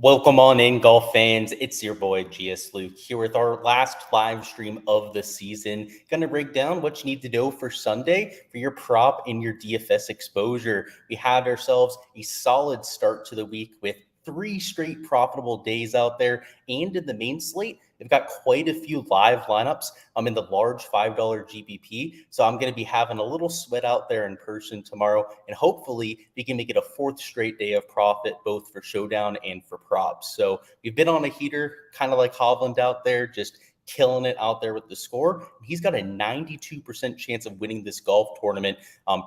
Welcome on in, golf fans. It's your boy Gsluke here with our last live stream of the season. Going to break down what you need to know for Sunday for your prop and your DFS exposure. We had ourselves a solid start to the week with 3 straight profitable days out there, and in the main slate, they've got quite a few live lineups. I'm in the large $5 GBP, so I'm going to be having a little sweat out there in person tomorrow, and hopefully we can make it a 4th straight day of profit, both for Showdown and for props. So we've been on a heater, kind of like Hovland out there, just killing it out there with the score. He's got a 92% chance of winning this golf tournament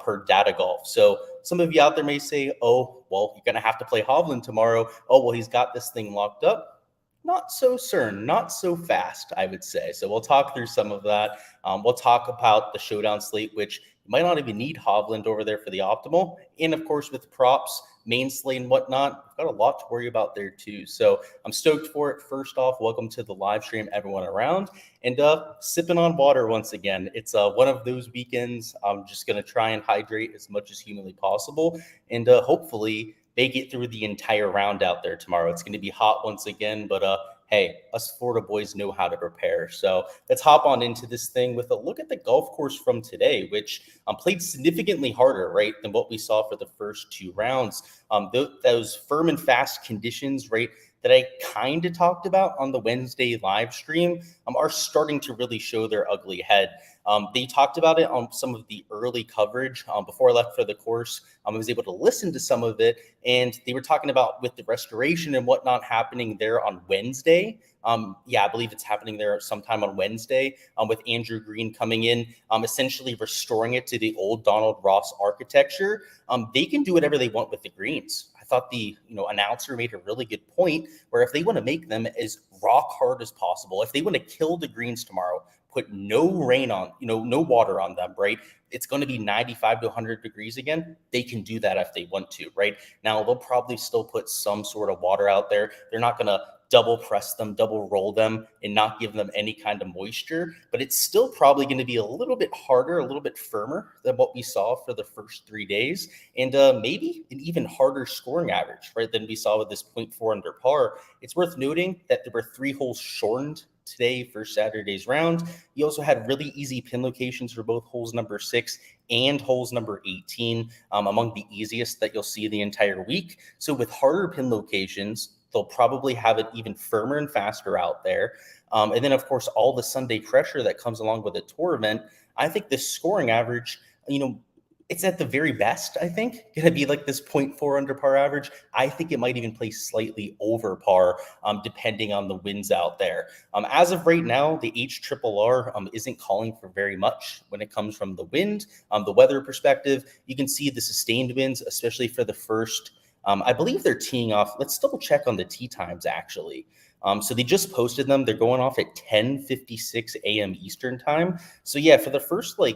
per Data Golf. So some of you out there may say, oh, well, you're going to have to play Hovland tomorrow. Oh, well, he's got this thing locked up. Not so certain, not so fast, I would say. So we'll talk through some of that. We'll talk about the Showdown slate, which you might not even need Hovland over there for the optimal. And of course, with props, main slate and whatnot, we've got a lot to worry about there too. So I'm stoked for it. First off, welcome to the live stream, everyone around. And sipping on water once again. It's one of those weekends. I'm just going to try and hydrate as much as humanly possible. And hopefully make it through the entire round out there tomorrow. It's going to be hot once again, but hey, us Florida boys know how to prepare. So let's hop on into this thing with a look at the golf course from today, which played significantly harder, right, than what we saw for the first 2 rounds. Those firm and fast conditions, right, that I kind of talked about on the Wednesday live stream are starting to really show their ugly head. They talked about it on some of the early coverage before I left for the course. I was able to listen to some of it, and they were talking about with the restoration and whatnot happening there on Wednesday. I believe it's happening there sometime on Wednesday with Andrew Green coming in, essentially restoring it to the old Donald Ross architecture. They can do whatever they want with the greens. I thought the announcer made a really good point where if they want to make them as rock hard as possible, if they want to kill the greens tomorrow, put no rain on, no water on them, right? It's going to be 95 to 100 degrees again. They can do that if they want to, right? Now, they'll probably still put some sort of water out there. They're not going to double press them, double roll them, and not give them any kind of moisture. But it's still probably going to be a little bit harder, a little bit firmer than what we saw for the first 3 days. And maybe an even harder scoring average, right, than we saw with this 0.4 under par. It's worth noting that there were 3 holes shortened today for Saturday's round. You also had really easy pin locations for both holes number 6 and holes number 18, among the easiest that you'll see the entire week. So with harder pin locations, they'll probably have it even firmer and faster out there. And then, of course, all the Sunday pressure that comes along with a tour event. I think this scoring average, it's at the very best, I think, going to be like this 0.4 under par average. I think it might even play slightly over par, depending on the winds out there. As of right now, the HRRR isn't calling for very much when it comes from the wind. The weather perspective, you can see the sustained winds, especially for the first, I believe they're teeing off. Let's double check on the tee times, actually. So they just posted them. They're going off at 10:56 a.m. Eastern time. So yeah, for the first 4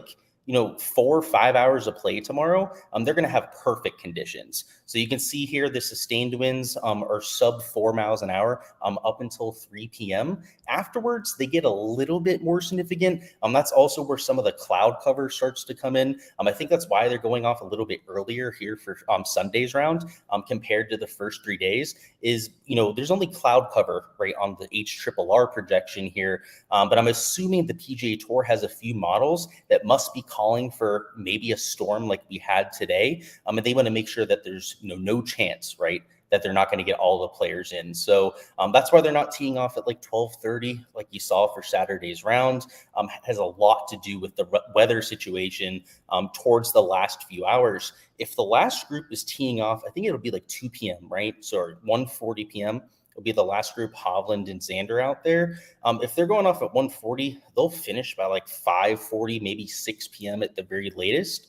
or 5 hours of play tomorrow, they're going to have perfect conditions. So you can see here the sustained winds are sub 4 miles an hour up until 3 p.m. Afterwards, they get a little bit more significant. That's also where some of the cloud cover starts to come in. I think that's why they're going off a little bit earlier here for Sunday's round compared to the first 3 days. Is there's only cloud cover right on the HRRR projection here, but I'm assuming the PGA Tour has a few models that must be calling for maybe a storm like we had today, and they want to make sure that there's no chance, right, that they're not going to get all the players in. So that's why they're not teeing off at 12:30 like you saw for Saturday's round. Has a lot to do with the weather situation towards the last few hours. If the last group is teeing off, I think it'll be 2 p.m., right? So 1:40 p.m. will be the last group, Hovland and Xander out there. If they're going off at 1:40, they'll finish by 5:40, maybe 6 p.m. at the very latest.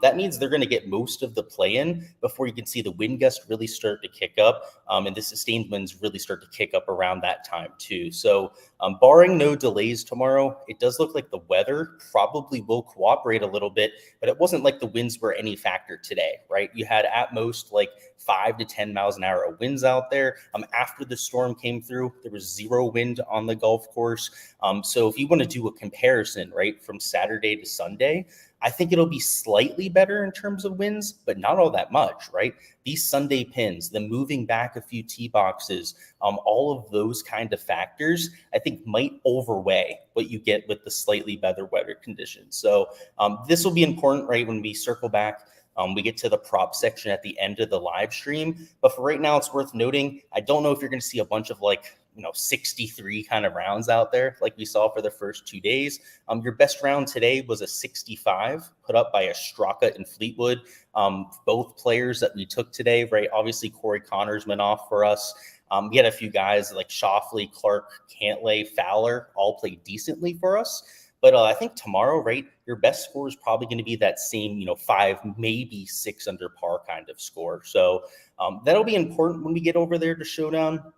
That means they're going to get most of the play in before you can see the wind gust really start to kick up, and the sustained winds really start to kick up around that time too. So barring no delays tomorrow, it does look like the weather probably will cooperate a little bit, but it wasn't like the winds were any factor today, right? You had at most 5 to 10 miles an hour of winds out there. After the storm came through, there was 0 wind on the golf course. So if you want to do a comparison, right, from Saturday to Sunday, I think it'll be slightly better in terms of wins, but not all that much, right? These Sunday pins, the moving back a few tee boxes, all of those kind of factors, I think might overweigh what you get with the slightly better weather conditions. So this will be important, right? When we circle back, we get to the prop section at the end of the live stream. But for right now, it's worth noting, I don't know if you're going to see a bunch of 63 kind of rounds out there like we saw for the first 2 days. Your best round today was a 65 put up by a Straka and Fleetwood. Both players that we took today, right? Obviously, Corey Connors went off for us. We had a few guys like Shoffley, Clark, Cantlay, Fowler all played decently for us. But I think tomorrow, right, your best score is probably going to be that same, 5, maybe 6 under par kind of score. So that'll be important when we get over there to Showdown,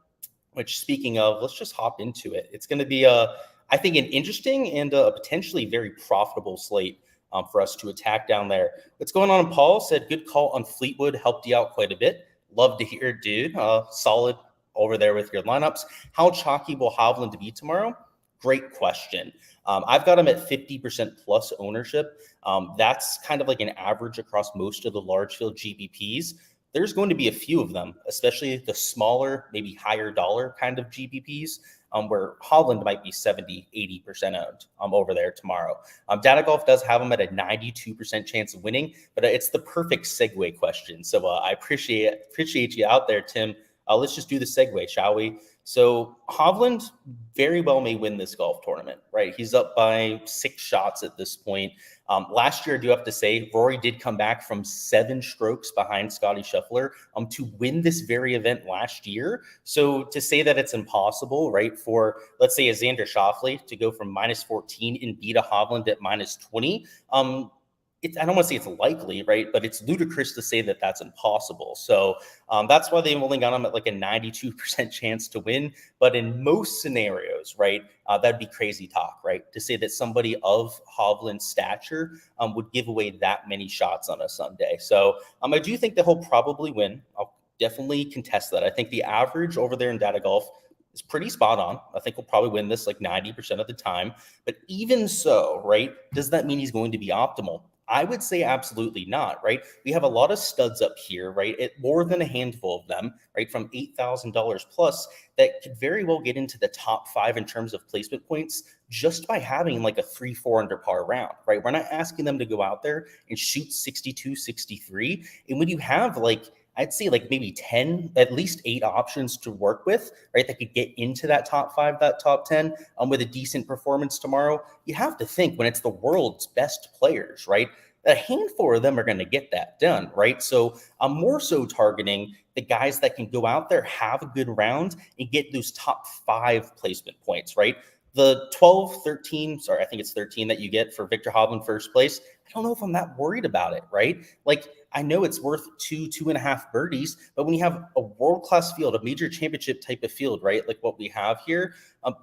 which, speaking of, let's just hop into it. It's going to be, I think, an interesting and a potentially very profitable slate for us to attack down there. What's going on? Paul said, good call on Fleetwood, helped you out quite a bit. Love to hear it, dude. Solid over there with your lineups. How chalky will Hovland be tomorrow? Great question. I've got him at 50% plus ownership. That's kind of like an average across most of the large field GPPs. There's going to be a few of them, especially the smaller, maybe higher dollar kind of GPPs, where Hovland might be 70, 80% owned over there tomorrow. Data Golf does have them at a 92% chance of winning, but it's the perfect segue question. So I appreciate you out there, Tim. Let's just do the segue, shall we? So Hovland very well may win this golf tournament, right? He's up by 6 shots at this point. Last year, I do have to say, Rory did come back from 7 strokes behind Scotty Scheffler to win this very event last year. So to say that it's impossible, right, for, let's say, a Xander Schauffele to go from -14 and beat a Hovland at -20, I don't want to say it's likely, right? But it's ludicrous to say that that's impossible. So that's why they've only got him at like a 92% chance to win. But in most scenarios, right, that'd be crazy talk, right? To say that somebody of Hovland's stature would give away that many shots on a Sunday. So I do think that he'll probably win. I'll definitely contest that. I think the average over there in Data Golf is pretty spot on. I think he'll probably win this like 90% of the time. But even so, right, does that mean he's going to be optimal? I would say absolutely not, right? We have a lot of studs up here, right? More than a handful of them, right? From $8,000 plus that could very well get into the top 5 in terms of placement points just by having like a 3-4 under par round, right? We're not asking them to go out there and shoot 62, 63. And when you have I'd say maybe 10, at least 8 options to work with, right? That could get into that top 5, that top 10 with a decent performance tomorrow. You have to think when it's the world's best players, right? A handful of them are going to get that done, right? So I'm more so targeting the guys that can go out there, have a good round, and get those top 5 placement points, right? The 12, 13, I think it's 13 that you get for Victor Hovland first place. I don't know if I'm that worried about it, right? I know it's worth 2.5 birdies, but when you have a world-class field, a major championship type of field, right? Like what we have here,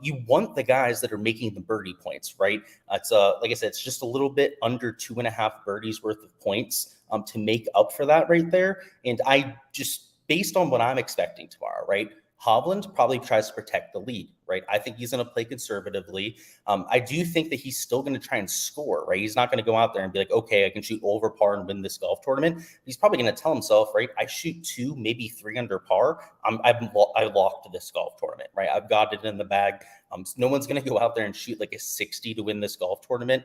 you want the guys that are making the birdie points, right? It's like I said, it's just a little bit under 2.5 birdies worth of points to make up for that right there. And I just, based on what I'm expecting tomorrow, right? Hovland probably tries to protect the lead, right? I think he's going to play conservatively. I do think that he's still going to try and score, right? He's not going to go out there and be like, okay, I can shoot over par and win this golf tournament. He's probably going to tell himself, right? I shoot 2, maybe 3 under par. I locked this golf tournament, right? I've got it in the bag. No one's going to go out there and shoot like a 60 to win this golf tournament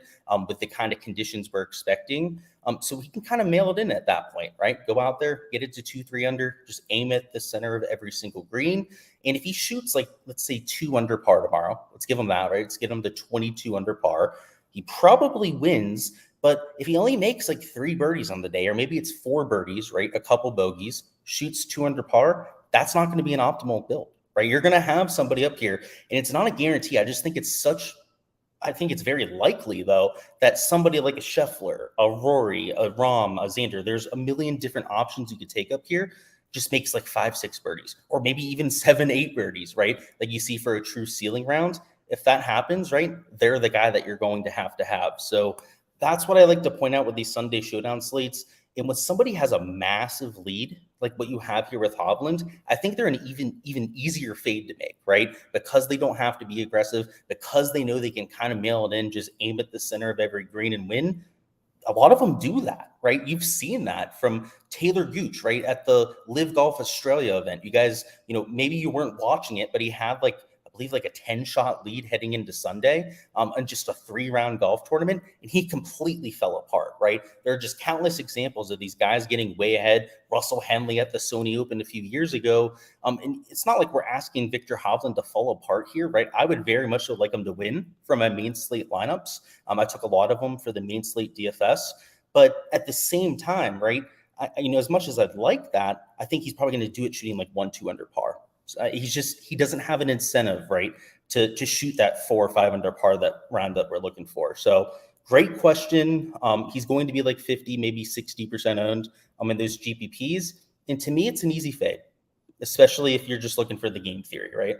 with the kind of conditions we're expecting. So he can kind of mail it in at that point, right? Go out there, get it to 2, 3 under, just aim at the center of every single green. And if he shoots let's say 2 under par tomorrow, let's give him that, right? Let's get him to 22 under par. He probably wins, but if he only makes 3 birdies on the day, or maybe it's 4 birdies, right? A couple bogeys, shoots 2 under par, that's not going to be an optimal build, right? You're going to have somebody up here, and it's not a guarantee. I just think I think it's very likely, though, that somebody like a Scheffler, a Rory, a Rahm, a Xander, there's a million different options you could take up here, just makes 5, 6 birdies, or maybe even 7, 8 birdies, right? Like you see for a true ceiling round. If that happens, right, they're the guy that you're going to have. So that's what I like to point out with these Sunday Showdown slates. And when somebody has a massive lead, like what you have here with Hovland, I think they're an even easier fade to make, right? Because they don't have to be aggressive, because they know they can kind of mail it in, just aim at the center of every green and win. a lot of them do that, right? You've seen that from Taylor Gooch, right, at the Live Golf Australia event. You guys, maybe you weren't watching it, but he had I believe like a 10-shot lead heading into Sunday on just a 3-round golf tournament, and he completely fell apart, right? There are just countless examples of these guys getting way ahead. Russell Henley at the Sony Open a few years ago. And it's not like we're asking Victor Hovland to fall apart here, right? I would very much like him to win from my main slate lineups. I took a lot of them for the main slate DFS, but at the same time, right, as much as I'd like that, I think he's probably going to do it shooting like 1-2 under par. He doesn't have an incentive, right, to shoot that 4 or 5 under par that round that we're looking for. So great question. He's going to be like 50, maybe 60% owned in those GPPs. And to me, it's an easy fade, especially if you're just looking for the game theory, right?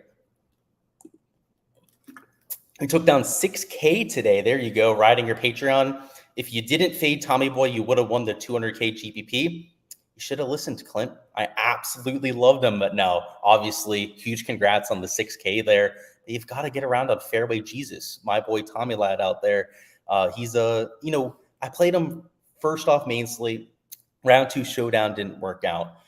We took down 6K today. There you go, riding your Patreon. If you didn't fade Tommy Boy, you would have won the 200K GPP. You should have listened, Clint. I absolutely loved him. But no, obviously, huge congrats on the 6K there. You've got to get around on Fairway Jesus, my boy Tommy Lad out there. He's I played him first off main slate. Round 2 Showdown didn't work out.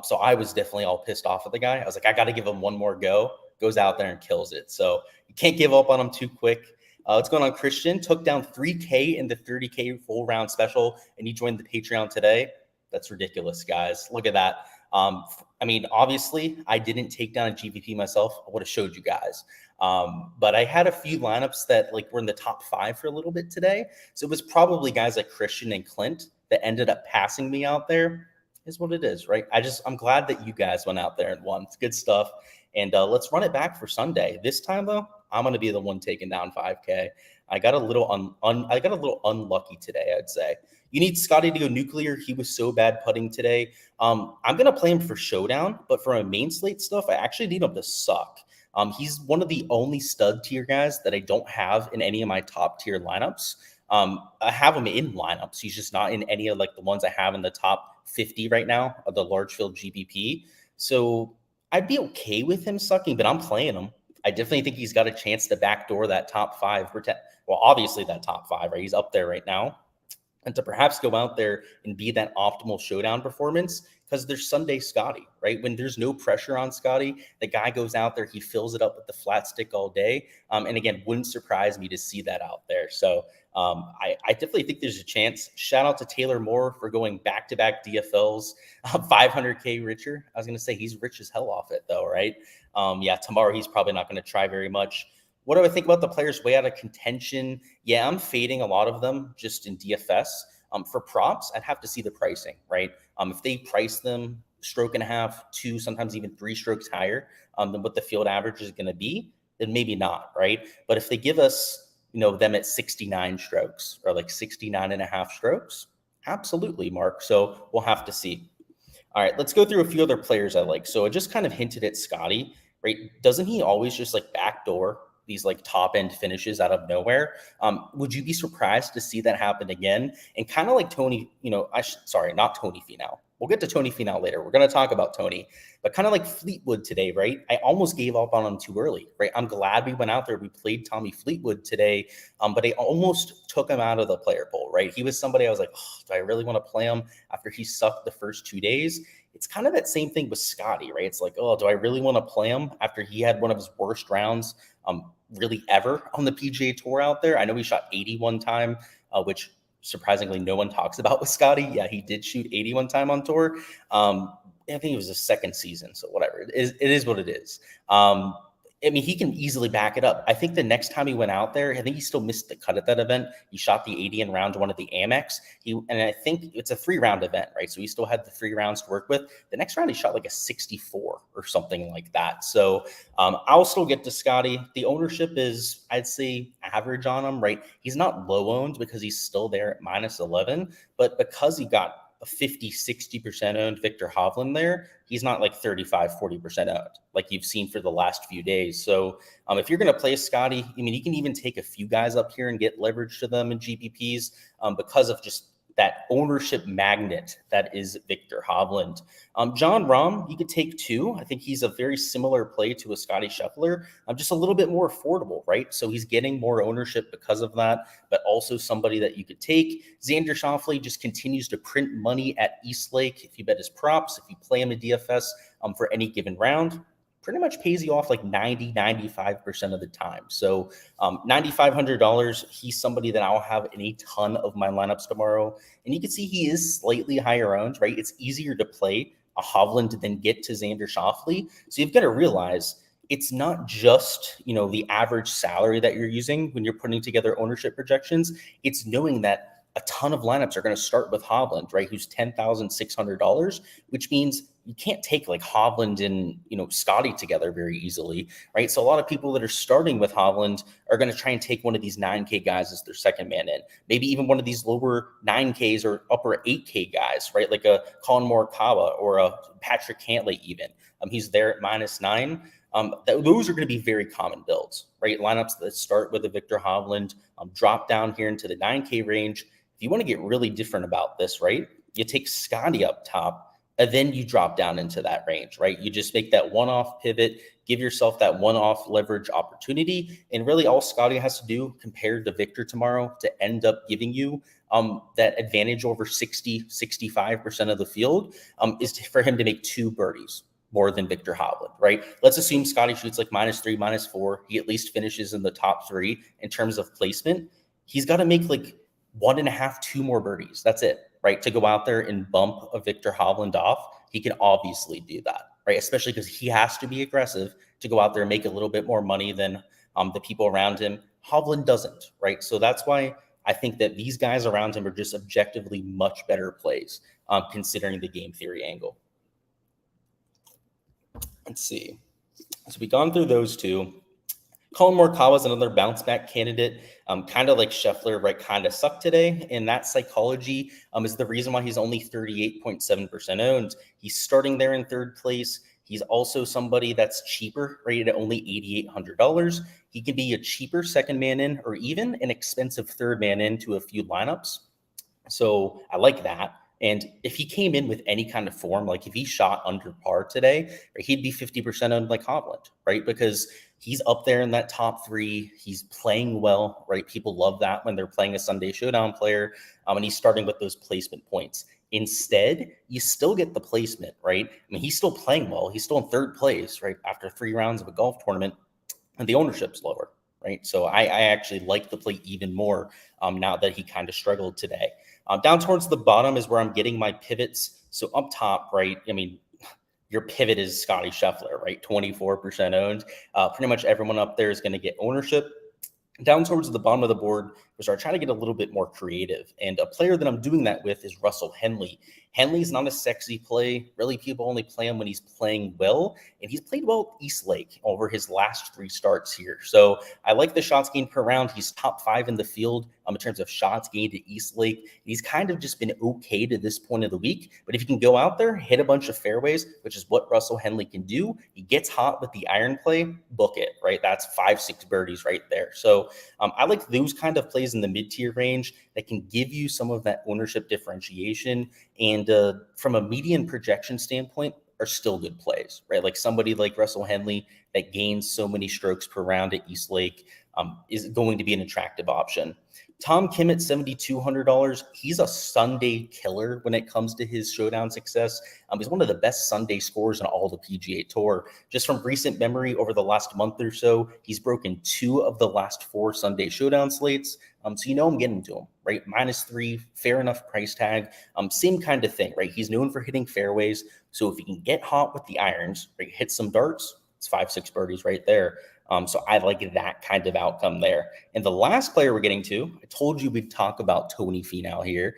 So I was definitely all pissed off at the guy. I was like, I got to give him one more go. Goes out there and kills it. So you can't give up on him too quick. What's going on, Christian? Took down 3K in the 30K full round special, and he joined the Patreon today. That's ridiculous, guys. Look at that. Obviously, I didn't take down a GPP myself. I would have showed you guys. But I had a few lineups that were in the top 5 for a little bit today. So it was probably guys like Christian and Clint that ended up passing me out there. Is what it is, right? I'm glad that you guys went out there and won. It's good stuff. And let's run it back for Sunday. This time, though, I'm going to be the one taking down 5K. I got a little unlucky today, I'd say. You need Scotty to go nuclear. He was so bad putting today. I'm going to play him for Showdown, but for my main slate stuff, I actually need him to suck. He's one of the only stud tier guys that I don't have in any of my top tier lineups. I have him in lineups. He's just not in any of the ones I have in the top 50 right now of the large field GPP. So I'd be okay with him sucking, but I'm playing him. I definitely think he's got a chance to backdoor that top 5. Well, obviously that top 5, right? He's up there right now. And to perhaps go out there and be that optimal Showdown performance, because there's Sunday Scotty, right? When there's no pressure on Scotty, the guy goes out there, he fills it up with the flat stick all day. And again, wouldn't surprise me to see that out there. So I definitely think there's a chance. Shout out to Taylor Moore for going back-to-back DFLs, 500K richer. I was going to say he's rich as hell off it though, right? Tomorrow he's probably not going to try very much. What do I think about the players way out of contention? Yeah, I'm fading a lot of them just in DFS. For props, I'd have to see the pricing, right? If they price them stroke and a half, 2, sometimes even 3 strokes higher than what the field average is going to be, then maybe not, right? But if they give us, them at 69 strokes or 69 and a half strokes, absolutely, Mark. So we'll have to see. All right, let's go through a few other players I like. So I just kind of hinted at Scotty, right? Doesn't he always just backdoor these top end finishes out of nowhere? Would you be surprised to see that happen again? And kind of like Tony, not Tony Finau. We'll get to Tony Finau later. We're going to talk about Tony, but kind of like Fleetwood today, right? I almost gave up on him too early, right? I'm glad we went out there. We played Tommy Fleetwood today, but I almost took him out of the player pool, right? He was somebody I was like, oh, do I really want to play him after he sucked the first 2 days? It's kind of that same thing with Scotty, right? It's like, oh, do I really want to play him after he had one of his worst rounds really ever on the PGA Tour out there? I know he shot 80 one time, which surprisingly no one talks about with Scotty. Yeah, he did shoot 80 one time on tour. I think it was his second season, so whatever. It is what it is. He can easily back it up. I think the next time he went out there, I think he still missed the cut at that event. He shot the 80 in round 1 of the Amex. And I think it's a 3-round event, right? So he still had the 3 rounds to work with. The next round, he shot a 64 or something like that. So I'll still get to Scotty. The ownership is, I'd say, average on him, right? He's not low owned because he's still there at -11, but because he got a 50, 60% owned Victor Hovland there, he's not 35, 40% owned like you've seen for the last few days. So if you're going to play Scotty, you can even take a few guys up here and get leverage to them in GPPs because of just that ownership magnet that is Victor Hovland. John Rahm, you could take too. I think he's a very similar play to a Scotty Scheffler, just a little bit more affordable, right? So he's getting more ownership because of that, but also somebody that you could take. Xander Schauffele just continues to print money at Eastlake. If you bet his props, if you play him in DFS for any given round, pretty much pays you off like 95% of the time. So $9,500, he's somebody that I'll have in a ton of my lineups tomorrow. And you can see he is slightly higher owned, right? It's easier to play a Hovland than get to Xander Schauffele. So you've got to realize it's not just, the average salary that you're using when you're putting together ownership projections. It's knowing that a ton of lineups are going to start with Hovland, right? Who's $10,600, which means you can't take like Hovland and, Scotty together very easily, right? So a lot of people that are starting with Hovland are going to try and take one of these 9K guys as their second man in, maybe even one of these lower 9Ks or upper 8K guys, right? Like a Colin Morikawa or a Patrick Cantlay even. He's there at -9. Those are going to be very common builds, right? Lineups that start with a Victor Hovland, drop down here into the 9K range. If you want to get really different about this, right, you take Scotty up top, and then you drop down into that range, right? You just make that one-off pivot, give yourself that one-off leverage opportunity, and really all Scotty has to do compared to Victor tomorrow to end up giving you that advantage over 65% of the field is for him to make 2 birdies more than Victor Hovland, right? Let's assume Scotty shoots like -3, -4. He at least finishes in the top 3 in terms of placement. He's got to make like 1.5, 2 more birdies. That's it, right? To go out there and bump a Victor Hovland off, he can obviously do that, right? Especially because he has to be aggressive to go out there and make a little bit more money than the people around him. Hovland doesn't, right? So that's why I think that these guys around him are just objectively much better plays, considering the game theory angle. Let's see. So we've gone through those two. Colin Morikawa is another bounce back candidate, kind of like Scheffler, right? Kind of sucked today. And that psychology is the reason why he's only 38.7% owned. He's starting there in 3rd place. He's also somebody that's cheaper, rated at only $8,800. He can be a cheaper second man in or even an expensive third man in to a few lineups. So I like that. And if he came in with any kind of form, like if he shot under par today, right, he'd be 50% owned like Hovland, right? Because he's up there in that top 3. He's playing well, right? People love that when they're playing a Sunday Showdown player, and he's starting with those placement points. Instead, you still get the placement, right? I mean, he's still playing well. He's still in 3rd place, right? After 3 rounds of a golf tournament, and the ownership's lower, right? So I actually like the play even more now that he kind of struggled today. Down towards the bottom is where I'm getting my pivots. So up top, right, I mean, your pivot is Scotty Scheffler, right? 24% owned. Pretty much everyone up there is going to get ownership. Down towards the bottom of the board, we start trying to get a little bit more creative. And a player that I'm doing that with is Russell Henley. Henley's not a sexy play. Really, people only play him when he's playing well. And he's played well at Eastlake over his last 3 starts here. So I like the shots gained per round. He's top 5 in the field in terms of shots gained at Eastlake. He's kind of just been okay to this point of the week. But if you can go out there, hit a bunch of fairways, which is what Russell Henley can do, he gets hot with the iron play, book it, right? That's 5-6 birdies right there. So I like those kind of plays in the mid-tier range that can give you some of that ownership differentiation. And from a median projection standpoint, are still good plays, right? Like somebody like Russell Henley that gains so many strokes per round at Eastlake is going to be an attractive option. Tom Kim at $7,200. He's a Sunday killer when it comes to his Showdown success. He's one of the best Sunday scorers in all the PGA Tour. Just from recent memory over the last month or so, he's broken 2 of the last 4 Sunday Showdown slates. So I'm getting to him, right? -3, fair enough price tag. Same kind of thing, right? He's known for hitting fairways. So if he can get hot with the irons, right, hit some darts, it's 5-6 birdies right there. So I like that kind of outcome there. And the last player we're getting to, I told you we'd talk about Tony Finau here.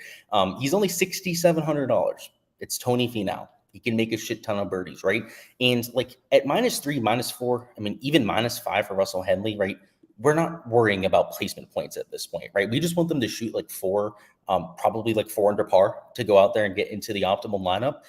He's only $6,700. It's Tony Finau. He can make a shit ton of birdies, right? And like at -3, -4, I mean, even -5 for Russell Henley, right? We're not worrying about placement points at this point, right? We just want them to shoot like 4 probably like 4 under par to go out there and get into the optimal lineup,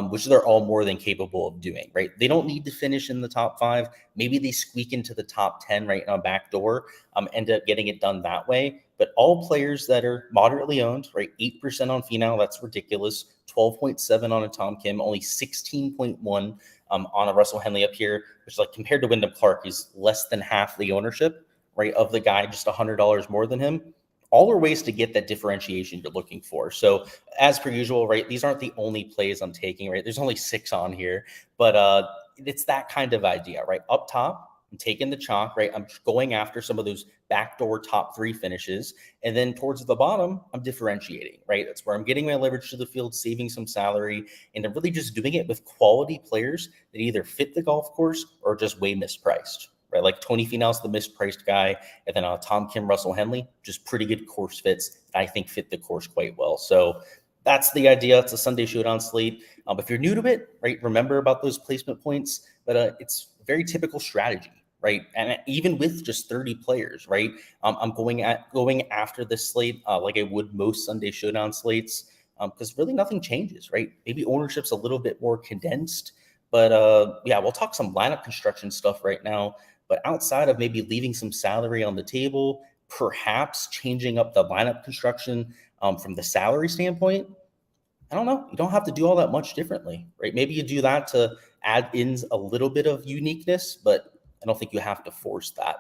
which they're all more than capable of doing, right? They don't need to finish in the top 5. Maybe they squeak into the top 10 right on back door, end up getting it done that way. But all players that are moderately owned, right? 8% on Finau, that's ridiculous. 12.7 on a Tom Kim, only 16.1 on a Russell Henley up here, which like compared to Wyndham Clark is less than half the ownership, right, of the guy, just $100 more than him. All are ways to get that differentiation you're looking for. So as per usual, right, these aren't the only plays I'm taking, right? There's only 6 on here, but it's that kind of idea, right? Up top, I'm taking the chalk, right? I'm going after some of those backdoor top 3 finishes. And then towards the bottom, I'm differentiating, right? That's where I'm getting my leverage to the field, saving some salary, and I'm really just doing it with quality players that either fit the golf course or just way mispriced, right? Like Tony Finau's the mispriced guy, and then Tom Kim, Russell Henley, just pretty good course fits that I think fit the course quite well. So that's the idea. It's a Sunday Showdown slate. If you're new to it, right, remember about those placement points, but it's a very typical strategy, right? And even with just 30 players, right, I'm going after this slate like I would most Sunday Showdown slates, because really nothing changes, right? Maybe ownership's a little bit more condensed, but yeah, we'll talk some lineup construction stuff right now. But outside of maybe leaving some salary on the table, perhaps changing up the lineup construction from the salary standpoint, I don't know. You don't have to do all that much differently, right? Maybe you do that to add in a little bit of uniqueness, but I don't think you have to force that.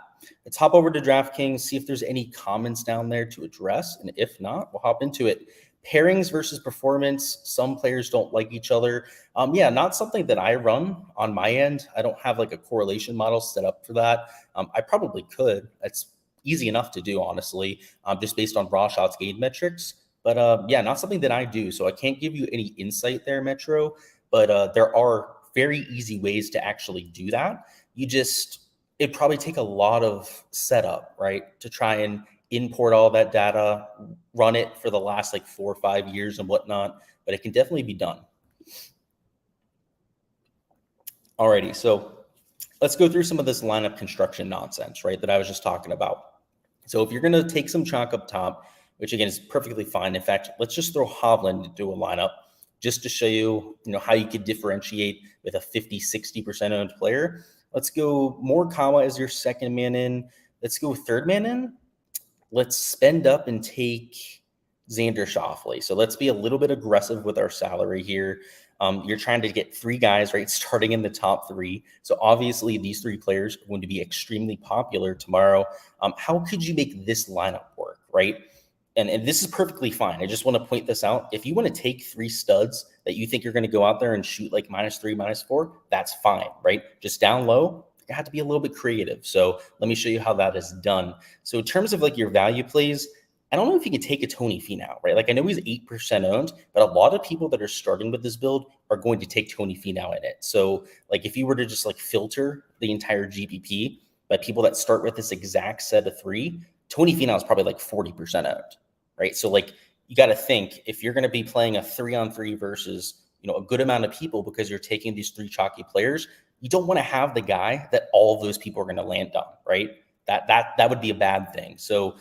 Let's hop over to DraftKings, see if there's any comments down there to address. And if not, we'll hop into it. Pairings versus performance. Some players don't like each other. Yeah, not something that I run on my end. I don't have like a correlation model set up for that. I probably could. It's easy enough to do, honestly, just based on raw shots gained metrics. But yeah, not something that I do. So I can't give you any insight there, Metro. But there are very easy ways to actually do that. It'd probably take a lot of setup, right, to try and import all that data, run it for the last like 4 or 5 years and whatnot, but it can definitely be done. Alrighty, so let's go through some of this lineup construction nonsense, right, that I was just talking about. So if you're going to take some chalk up top, which again is perfectly fine. In fact, let's just throw Hovland into a lineup just to show you, how you could differentiate with a 50, 60% owned player. Let's go Morikawa as your second man in. Let's go third man in. Let's spend up and take Xander Schauffele. So let's be a little bit aggressive with our salary here. You're trying to get 3 guys, right, starting in the top 3. So obviously these 3 players are going to be extremely popular tomorrow. How could you make this lineup work, right? And this is perfectly fine. I just want to point this out. If you want to take 3 studs that you think you're going to go out there and shoot like -3, -4, that's fine, right? Just down low, you have to be a little bit creative. So let me show you how that is done. So in terms of like your value plays, I don't know if you can take a Tony Finau, right? Like I know he's 8% owned, but a lot of people that are starting with this build are going to take Tony Finau in it. So like if you were to just like filter the entire GPP by people that start with this exact set of 3, Tony Finau is probably like 40% owned, right? So like you got to think if you're going to be playing a 3-on-3 versus, a good amount of people because you're taking these 3 chalky players, you don't want to have the guy that all of those people are going to land on, right? That would be a bad thing. So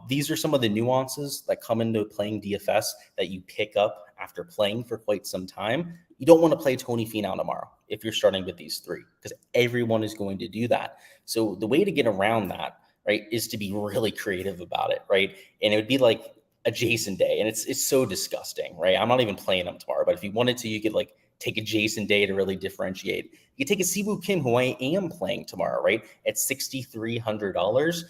these are some of the nuances that come into playing DFS that you pick up after playing for quite some time. You don't want to play Tony Finau tomorrow if you're starting with these 3 because everyone is going to do that. So the way to get around that, right, is to be really creative about it, right? And it would be like a Jason Day, and it's so disgusting, right? I'm not even playing him tomorrow, but if you wanted to, you could like take a Jason Day to really differentiate. You could take a Siwoo Kim, who I am playing tomorrow, right, at $6,300.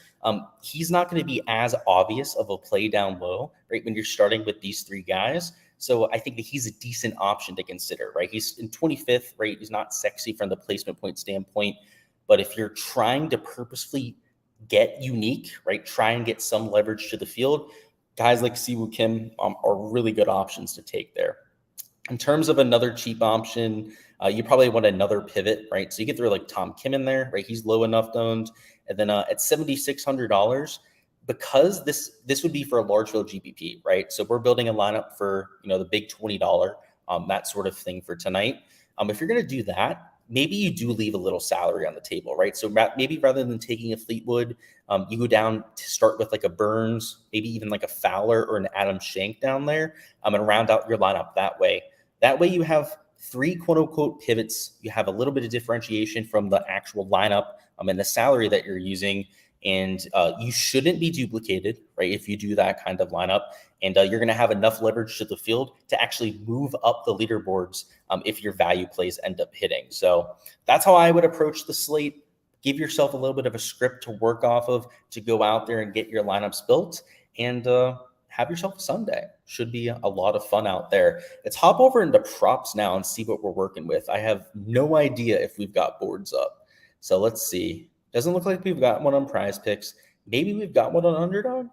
He's not going to be as obvious of a play down low, right, when you're starting with these 3 guys. So I think that he's a decent option to consider, right? He's in 25th, right? He's not sexy from the placement point standpoint, but if you're trying to purposefully get unique, right, try and get some leverage to the field, guys like Siwoo Kim are really good options to take there. In terms of another cheap option, you probably want another pivot, right? So you get through like Tom Kim in there, right? He's low enough owned. And then at $7,600, because this would be for a large field GPP, right? So we're building a lineup for, the big $20, that sort of thing for tonight. If you're going to do that, maybe you do leave a little salary on the table, right? So maybe rather than taking a Fleetwood, you go down to start with like a Burns, maybe even like a Fowler or an Adam Schenk down there, and round out your lineup that way. That way you have 3 quote unquote pivots. You have a little bit of differentiation from the actual lineup and the salary that you're using. And you shouldn't be duplicated, right? If you do that kind of lineup, and you're going to have enough leverage to the field to actually move up the leaderboards if your value plays end up hitting. So that's how I would approach the slate. Give yourself a little bit of a script to work off of to go out there and get your lineups built, and have yourself a Sunday. Should be a lot of fun out there. Let's hop over into props now and see what we're working with. I have no idea if we've got boards up. So let's see. Doesn't look like we've got one on Prize Picks. Maybe we've got one on Underdog.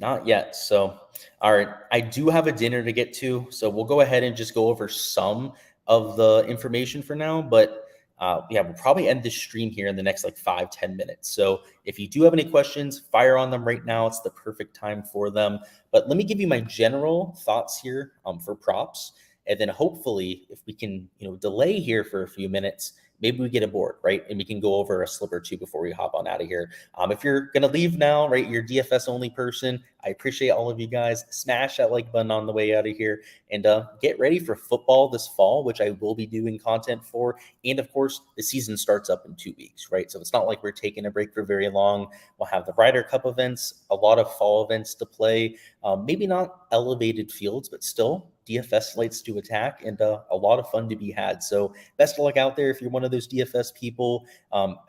Not yet. So, all right, I do have a dinner to get to. So we'll go ahead and just go over some of the information for now. But yeah, we'll probably end this stream here in the next like 5-10 minutes. So if you do have any questions, fire on them right now. It's the perfect time for them. But let me give you my general thoughts here for props. And then hopefully if we can, delay here for a few minutes, maybe we get a board, right? And we can go over a slip or two before we hop on out of here. If you're going to leave now, right, you're DFS only person, I appreciate all of you guys. Smash that like button on the way out of here, and get ready for football this fall, which I will be doing content for. And of course, the season starts up in 2 weeks, right? So it's not like we're taking a break for very long. We'll have the Ryder Cup events, a lot of fall events to play, maybe not elevated fields, but still DFS slates to attack, and a lot of fun to be had. So best of luck out there. If you're one of those DFS people,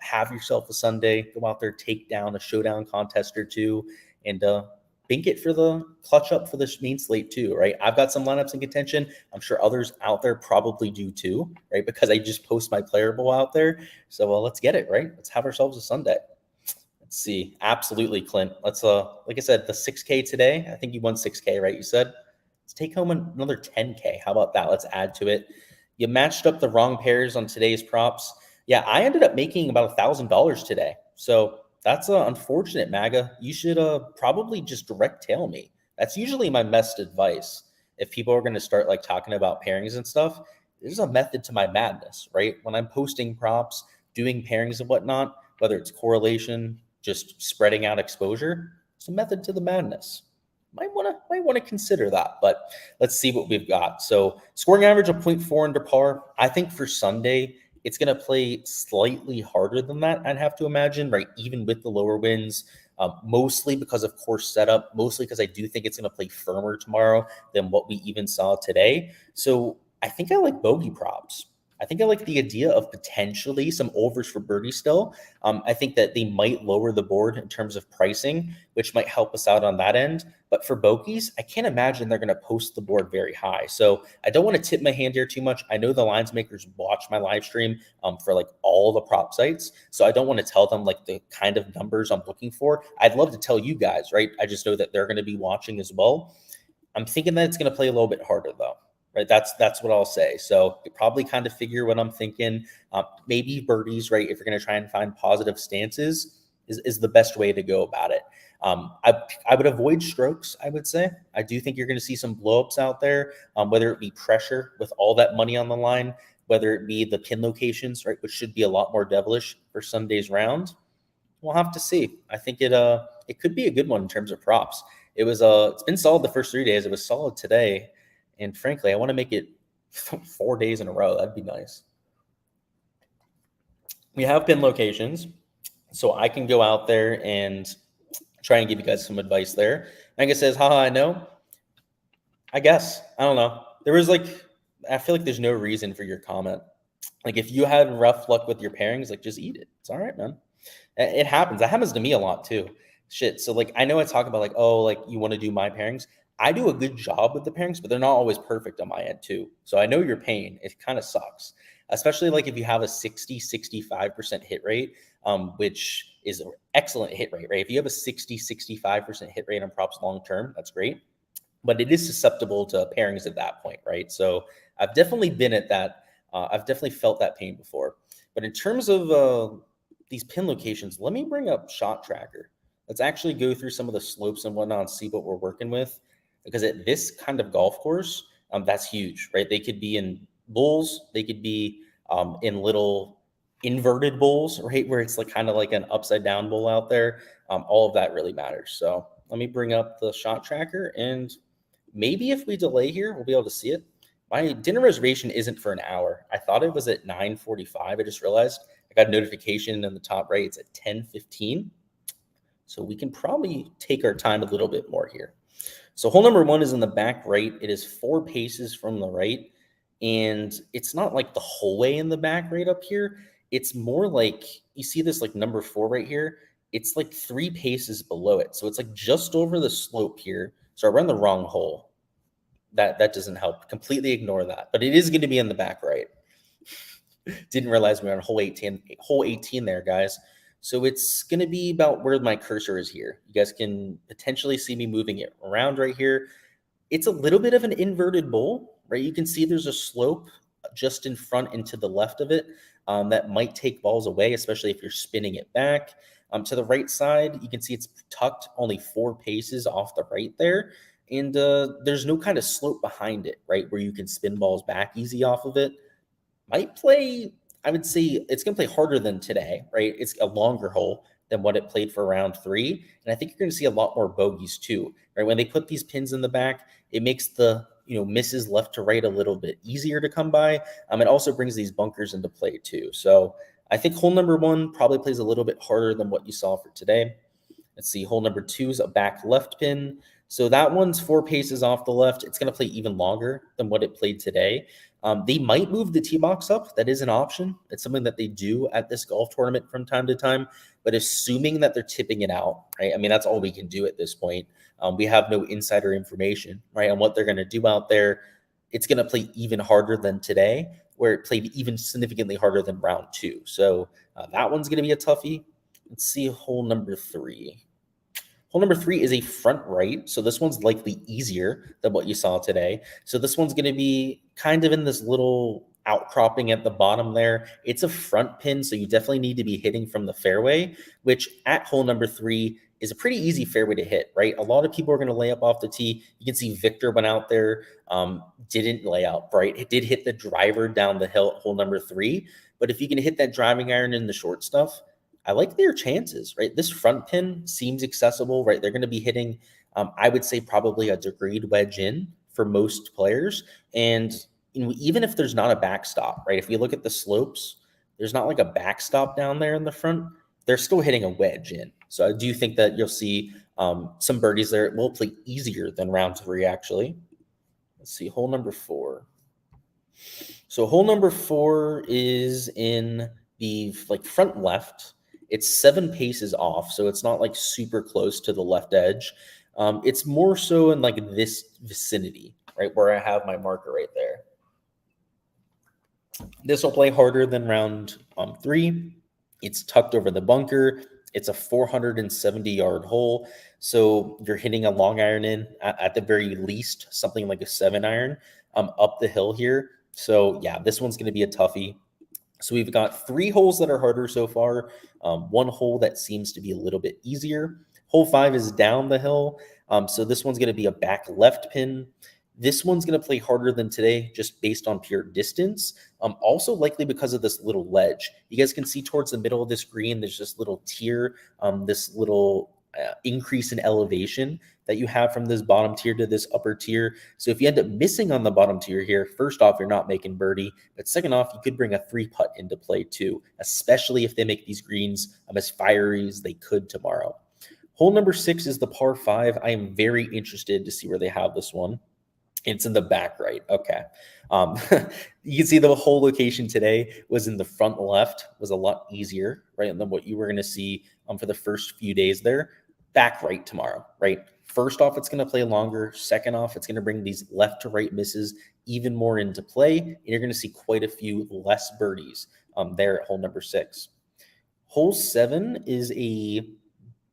have yourself a Sunday, go out there, take down a showdown contest or two, and bink it for the clutch up for this main slate too, right? I've got some lineups in contention. I'm sure others out there probably do too, right? Because I just post my player bowl out there. So let's get it, right? Let's have ourselves a Sunday. Let's see. Absolutely, Clint. Let's like I said, the 6K today. I think you won 6K, right? You said. Let's take home another 10K. How about that? Let's add to it. You matched up the wrong pairs on today's props. Yeah, I ended up making about $1,000 today. So that's unfortunate, MAGA. You should probably just direct tail me. That's usually my best advice. If people are going to start like talking about pairings and stuff, there's a method to my madness, right? When I'm posting props, doing pairings and whatnot, whether it's correlation, just spreading out exposure, it's a method to the madness. Might want to consider that, but let's see what we've got. So scoring average of 0.4 under par. I think for Sunday, it's going to play slightly harder than that, I'd have to imagine, right? Even with the lower winds, mostly because of course setup, mostly because I do think it's going to play firmer tomorrow than what we even saw today. So I think I like bogey props. I think I like the idea of potentially some overs for birdie still. I think that they might lower the board in terms of pricing, which might help us out on that end. But for bogeys, I can't imagine they're going to post the board very high. So I don't want to tip my hand here too much. I know the lines makers watch my live stream for like all the prop sites. So I don't want to tell them like the kind of numbers I'm looking for. I'd love to tell you guys, right? I just know that they're going to be watching as well. I'm thinking that it's going to play a little bit harder though. Right, that's what I'll say. So you probably kind of figure what I'm thinking. Maybe birdies, right? If you're going to try and find positive stances, is the best way to go about it. I would avoid strokes. I would say I do think you're going to see some blowups out there, whether it be pressure with all that money on the line, whether it be the pin locations, right, which should be a lot more devilish for Sunday's round. We'll have to see. I think it could be a good one in terms of props. It's been solid the first 3 days. It was solid today. And frankly, I want to make it 4 days in a row. That'd be nice. We have pin locations, so I can go out there and try and give you guys some advice there. Mega says, haha, I know. I guess. I don't know. I feel like there's no reason for your comment. Like if you had rough luck with your pairings, like just eat it. It's all right, man. It happens. That happens to me a lot too. Shit. So like I know I talk about like, oh, like you want to do my pairings. I do a good job with the pairings, but they're not always perfect on my end too. So I know your pain. It kind of sucks, especially like if you have a 65% hit rate, which is an excellent hit rate, right? If you have a 65% hit rate on props long-term, that's great, but it is susceptible to pairings at that point, right? So I've definitely been at that. I've definitely felt that pain before, but in terms of these pin locations, let me bring up Shot Tracker. Let's actually go through some of the slopes and whatnot and see what we're working with. Because at this kind of golf course, that's huge, right? They could be in bowls, they could be in little inverted bowls, right, where it's like kind of like an upside down bowl out there. All of that really matters. So let me bring up the shot tracker, and maybe if we delay here, we'll be able to see it. My dinner reservation isn't for an hour. I thought it was at 9:45. I just realized I got a notification in the top right. It's at 10:15. So we can probably take our time a little bit more here. So hole number 1 is in the back right. It is 4 paces from the right. And it's not like the whole way in the back right up here. It's more like, you see this like number 4 right here? It's like 3 paces below it. So it's like just over the slope here. So I run the wrong hole. That doesn't help. Completely ignore that. But it is going to be in the back right. Didn't realize we were on hole 18 there, guys. So it's going to be about where my cursor is here. You guys can potentially see me moving it around right here. It's a little bit of an inverted bowl, right? You can see there's a slope just in front and to the left of it that might take balls away, especially if you're spinning it back. To the right side, you can see it's tucked only 4 paces off the right there. And there's no kind of slope behind it, right, where you can spin balls back easy off of it. Might play, I would say it's going to play harder than today, right? It's a longer hole than what it played for round 3. And I think you're going to see a lot more bogeys too, right? When they put these pins in the back, it makes the, misses left to right a little bit easier to come by. It also brings these bunkers into play too. So I think hole number 1 probably plays a little bit harder than what you saw for today. Let's see, hole number 2 is a back left pin. So that one's 4 paces off the left. It's going to play even longer than what it played today. They might move the tee box up. That is an option. It's something that they do at this golf tournament from time to time. But assuming that they're tipping it out, right? I mean, that's all we can do at this point. We have no insider information, right, on what they're going to do out there. It's going to play even harder than today, where it played even significantly harder than round 2. So that one's going to be a toughie. Let's see hole number 3. Hole number 3 is a front right. So this one's likely easier than what you saw today. So this one's going to be kind of in this little outcropping at the bottom there. It's a front pin, so you definitely need to be hitting from the fairway, which at hole number 3 is a pretty easy fairway to hit, right? A lot of people are going to lay up off the tee. You can see Victor went out there, didn't lay up, right? It did hit the driver down the hill at hole number 3. But if you can hit that driving iron in the short stuff, I like their chances, right? This front pin seems accessible, right? They're going to be hitting, I would say, probably a degreed wedge in for most players. And even if there's not a backstop, right? If we look at the slopes, there's not like a backstop down there in the front. They're still hitting a wedge in. So I do think that you'll see some birdies there. It will play easier than round 3, actually. Let's see, hole number 4. So hole number 4 is in the front left. It's 7 paces off, so it's not like super close to the left edge. It's more so in like this vicinity, right, where I have my marker right there. This will play harder than round 3. It's tucked over the bunker. It's a 470-yard hole, so you're hitting a long iron in at the very least, something like a 7-iron up the hill here. So yeah, this one's going to be a toughie. So we've got 3 holes that are harder so far, 1 hole that seems to be a little bit easier. Hole 5 is down the hill, so this one's going to be a back left pin. This one's going to play harder than today just based on pure distance, also likely because of this little ledge. You guys can see towards the middle of this green, there's this little tier, this little increase in elevation that you have from this bottom tier to this upper tier. So if you end up missing on the bottom tier here, first off, you're not making birdie, but second off, you could bring a 3-putt into play too, especially if they make these greens as fiery as they could tomorrow. Hole number 6 is the par 5. I am very interested to see where they have this one. It's in the back right. Okay. You can see the whole location today was in the front left, was a lot easier, right, than what you were going to see for the first few days there. Back right tomorrow, right? First off, it's going to play longer. Second off, it's going to bring these left to right misses even more into play. And you're going to see quite a few less birdies there at hole number 6. Hole 7 is a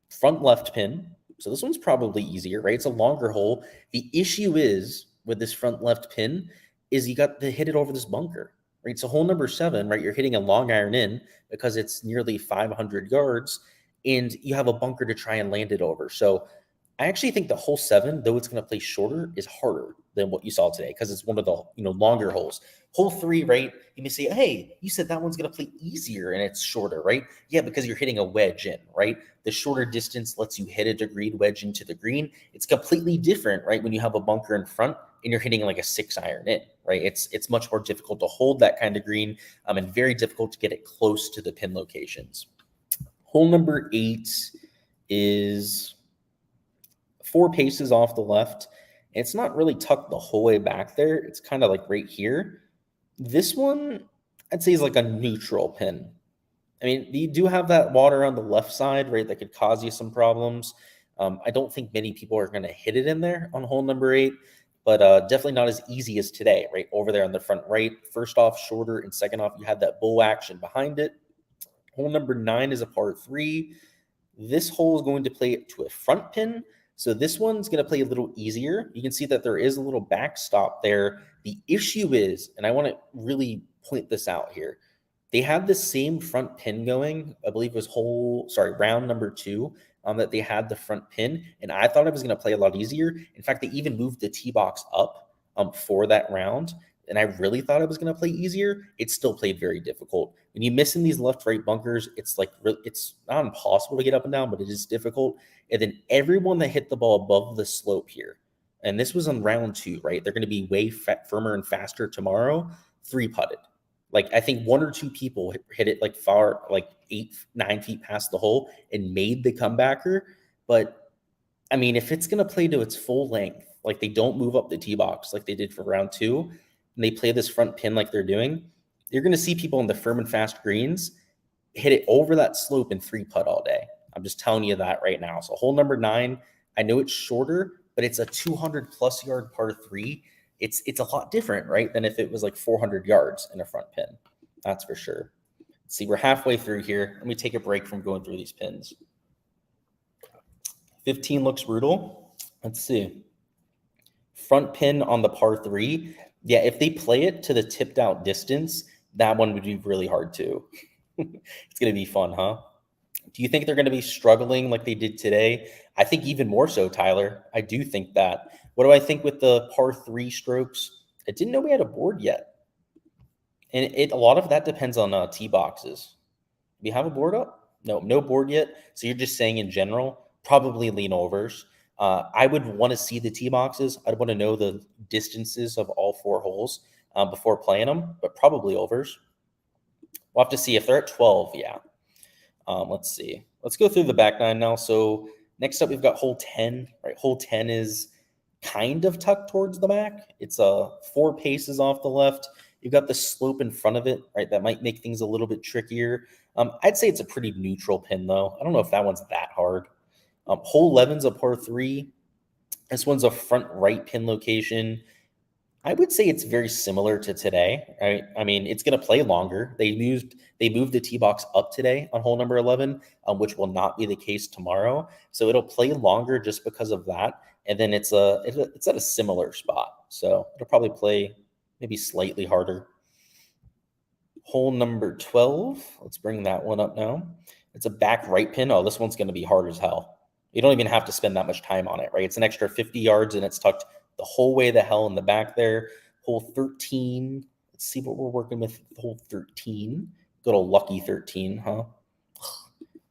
front left pin. So this one's probably easier, right? It's a longer hole. The issue is with this front left pin is you got to hit it over this bunker, right? So hole number 7, right? You're hitting a long iron in because it's nearly 500 yards and you have a bunker to try and land it over. So I actually think the hole 7, though it's going to play shorter, is harder than what you saw today because it's one of the longer holes. Hole 3, right? You may say, hey, you said that one's going to play easier and it's shorter, right? Yeah, because you're hitting a wedge in, right? The shorter distance lets you hit a degreed wedge into the green. It's completely different, right? When you have a bunker in front and you're hitting like a 6-iron in, right? It's much more difficult to hold that kind of green, and very difficult to get it close to the pin locations. Hole number 8 is 4 paces off the left. It's not really tucked the whole way back there. It's kind of like right here. This one, I'd say, is like a neutral pin. I mean, you do have that water on the left side, right? That could cause you some problems. I don't think many people are going to hit it in there on hole number 8, but definitely not as easy as today, right? Over there on the front right. First off, shorter, and second off, you had that bull action behind it. Hole number 9 is a par 3. This hole is going to play to a front pin. So this one's going to play a little easier. You can see that there is a little backstop there. The issue is, and I want to really point this out here, they had the same front pin going. I believe it was round number 2, that they had the front pin. And I thought it was going to play a lot easier. In fact, they even moved the tee box up for that round. And I really thought it was going to play easier. It still played very difficult. When you miss in these left-right bunkers, it's not impossible to get up and down, but it is difficult. And then everyone that hit the ball above the slope here, and this was on round 2, right? They're going to be way firmer and faster tomorrow. 3-putted. Like, I think 1 or 2 people hit it like far, like 8-9 feet past the hole and made the comebacker. But I mean, if it's going to play to its full length, like they don't move up the tee box like they did for round 2, and they play this front pin like they're doing, you're going to see people in the firm and fast greens hit it over that slope and 3-putt all day. I'm just telling you that right now. So hole number 9, I know it's shorter, but it's a 200+ yard par 3. It's a lot different, right, than if it was like 400 yards in a front pin. That's for sure. Let's see, we're halfway through here. Let me take a break from going through these pins. 15 looks brutal. Let's see. Front pin on the par 3. Yeah, if they play it to the tipped out distance, that one would be really hard too. It's going to be fun, huh? Do you think they're going to be struggling like they did today? I think even more so, Tyler. I do think that. What do I think with the par 3 strokes? I didn't know we had a board yet. And a lot of that depends on tee boxes. Do you have a board up? No board yet. So you're just saying in general, probably lean overs. I would want to see the tee boxes. I'd want to know the distances of all 4 holes before playing them, but probably overs. We'll have to see if they're at 12. Yeah. Let's see. Let's go through the back 9 now. So next up, we've got hole 10. Right, hole 10 is kind of tucked towards the back. It's 4 paces off the left. You've got the slope in front of it, right? That might make things a little bit trickier. I'd say it's a pretty neutral pin, though. I don't know if that one's that hard. Hole 11's a par 3. This one's a front right pin location. I would say it's very similar to today, right? I mean, it's going to play longer. They moved the tee box up today on hole number 11, which will not be the case tomorrow. So it'll play longer just because of that. And then it's at a similar spot. So it'll probably play maybe slightly harder. Hole number 12. Let's bring that one up now. It's a back right pin. Oh, this one's going to be hard as hell. You don't even have to spend that much time on it, right? It's an extra 50 yards and it's tucked the whole way the hell in the back there. Hole 13. Let's see what we're working with. Hole 13. Good old lucky 13, huh?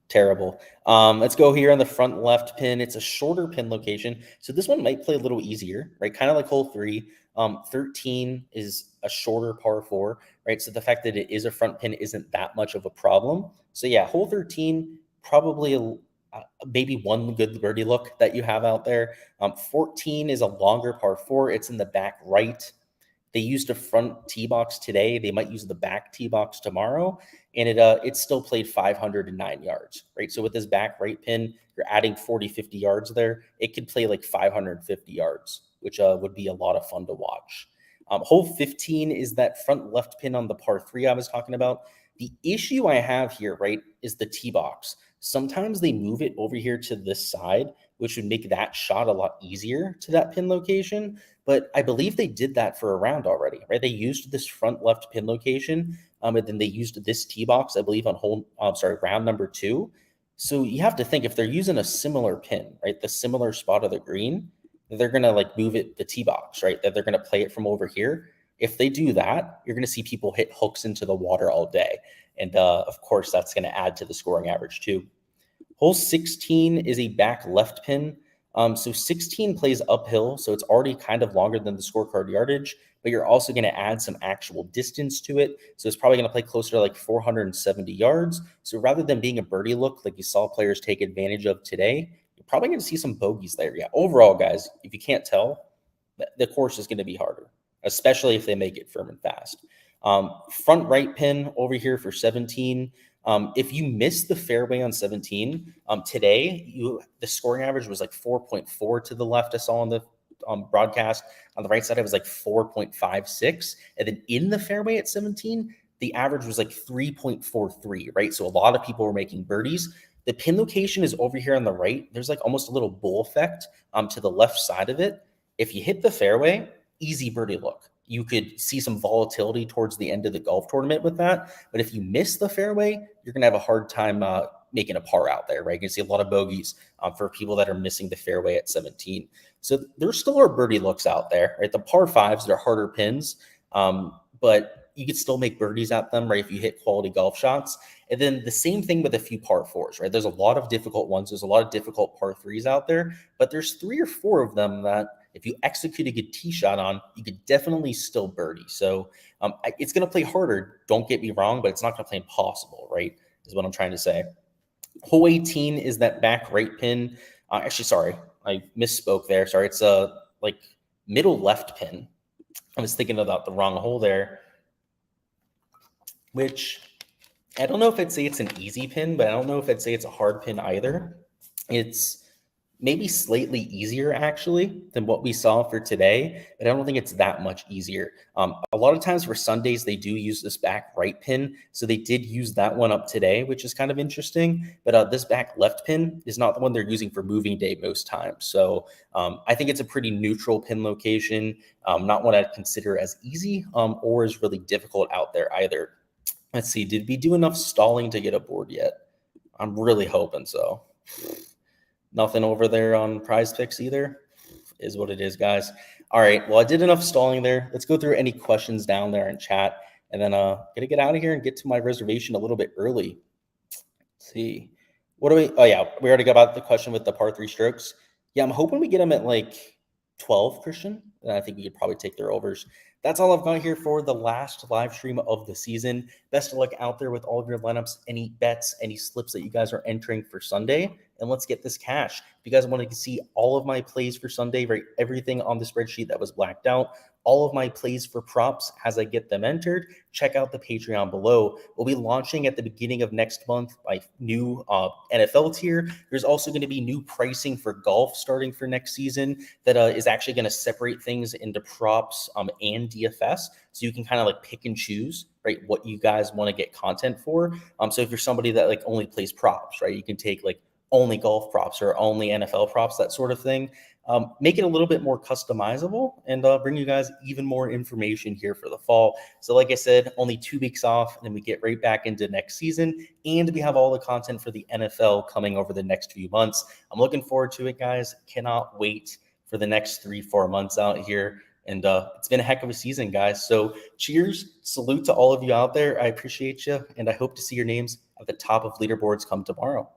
Terrible. Let's go here on the front left pin. It's a shorter pin location. So this one might play a little easier, right? Kind of like hole 3. 13 is a shorter par 4, right? So the fact that it is a front pin isn't that much of a problem. So yeah, hole 13, probably maybe one good birdie look that you have out there. 14 is a longer par 4. It's in the back right. They used a front tee box today. They might use the back tee box tomorrow. And it still played 509 yards, right? So with this back right pin, you're adding 40, 50 yards there. It could play like 550 yards, which would be a lot of fun to watch. Hole 15 is that front left pin on the par 3 I was talking about. The issue I have here, right, is the tee box. Sometimes they move it over here to this side, which would make that shot a lot easier to that pin location. But I believe they did that for a round already, right? They used this front left pin location, and then they used this tee box, I believe, on round number 2. So you have to think if they're using a similar pin, right, the similar spot of the green, they're going to like move it the tee box, right, that they're going to play it from over here. If they do that, you're going to see people hit hooks into the water all day. And of course, that's going to add to the scoring average too. Hole 16 is a back left pin. So 16 plays uphill, so it's already kind of longer than the scorecard yardage, but you're also going to add some actual distance to it. So it's probably going to play closer to like 470 yards. So rather than being a birdie look like you saw players take advantage of today, you're probably going to see some bogeys there. Yeah, overall, guys, if you can't tell, the course is going to be harder, especially if they make it firm and fast. Front right pin over here for 17. If you miss the fairway on 17, today the scoring average was like 4.4 to the left. I saw on the broadcast. On the right side, it was like 4.56, and then in the fairway at 17, the average was like 3.43. Right, so a lot of people were making birdies. The pin location is over here on the right. There's like almost a little bull effect to the left side of it. If you hit the fairway, easy birdie look. You could see some volatility towards the end of the golf tournament with that. But if you miss the fairway, you're going to have a hard time making a par out there, right? You're going to see a lot of bogeys for people that are missing the fairway at 17. So there still are birdie looks out there, right? The par fives, they're harder pins, but you could still make birdies at them, right? If you hit quality golf shots. And then the same thing with a few par fours, right? There's a lot of difficult ones. There's a lot of difficult par threes out there, but there's 3 or 4 of them that if you execute a good tee shot on, you could definitely still birdie. So it's going to play harder. Don't get me wrong, but it's not going to play impossible, right? Is what I'm trying to say. Hole 18 is that back right pin. Actually, sorry, I misspoke there. Sorry, it's a like middle left pin. I was thinking about the wrong hole there, which I don't know if I'd say it's an easy pin, but I don't know if I'd say it's a hard pin either. It's maybe slightly easier actually than what we saw for today, but I don't think it's that much easier. A lot of times for Sundays, they do use this back right pin. So they did use that one up today, which is kind of interesting. But this back left pin is not the one they're using for moving day most times. So I think it's a pretty neutral pin location, not one I'd consider as easy or as really difficult out there either. Let's see, did we do enough stalling to get a board yet? I'm really hoping so. Nothing over there on Prize Picks either. Is what it is, guys. All right. Well, I did enough stalling there. Let's go through any questions down there in chat. And then gonna get out of here and get to my reservation a little bit early. Let's see. What do we? Oh, yeah. We already got about the question with the par 3 strokes. Yeah, I'm hoping we get them at like 12, Christian. And I think we could probably take their overs. That's all I've got here for the last live stream of the season. Best of luck out there with all of your lineups, any bets, any slips that you guys are entering for Sunday. And let's get this cash. If you guys wanted to see all of my plays for Sunday, right, everything on the spreadsheet that was blacked out, all of my plays for props as I get them entered, check out the Patreon below. We'll be launching at the beginning of next month my new NFL tier. There's also going to be new pricing for golf starting for next season that is actually going to separate things into props and DFS. So you can kind of like pick and choose, right, what you guys want to get content for. So if you're somebody that like only plays props, right, you can take like only golf props or only NFL props, that sort of thing. Make it a little bit more customizable and bring you guys even more information here for the fall. So like I said, only 2 weeks off, and then we get right back into next season, and we have all the content for the NFL coming over the next few months. I'm looking forward to it, guys. Cannot wait for the next 3-4 months out here. And it's been a heck of a season, guys. So cheers, salute to all of you out there. I appreciate you, and I hope to see your names at the top of leaderboards come tomorrow.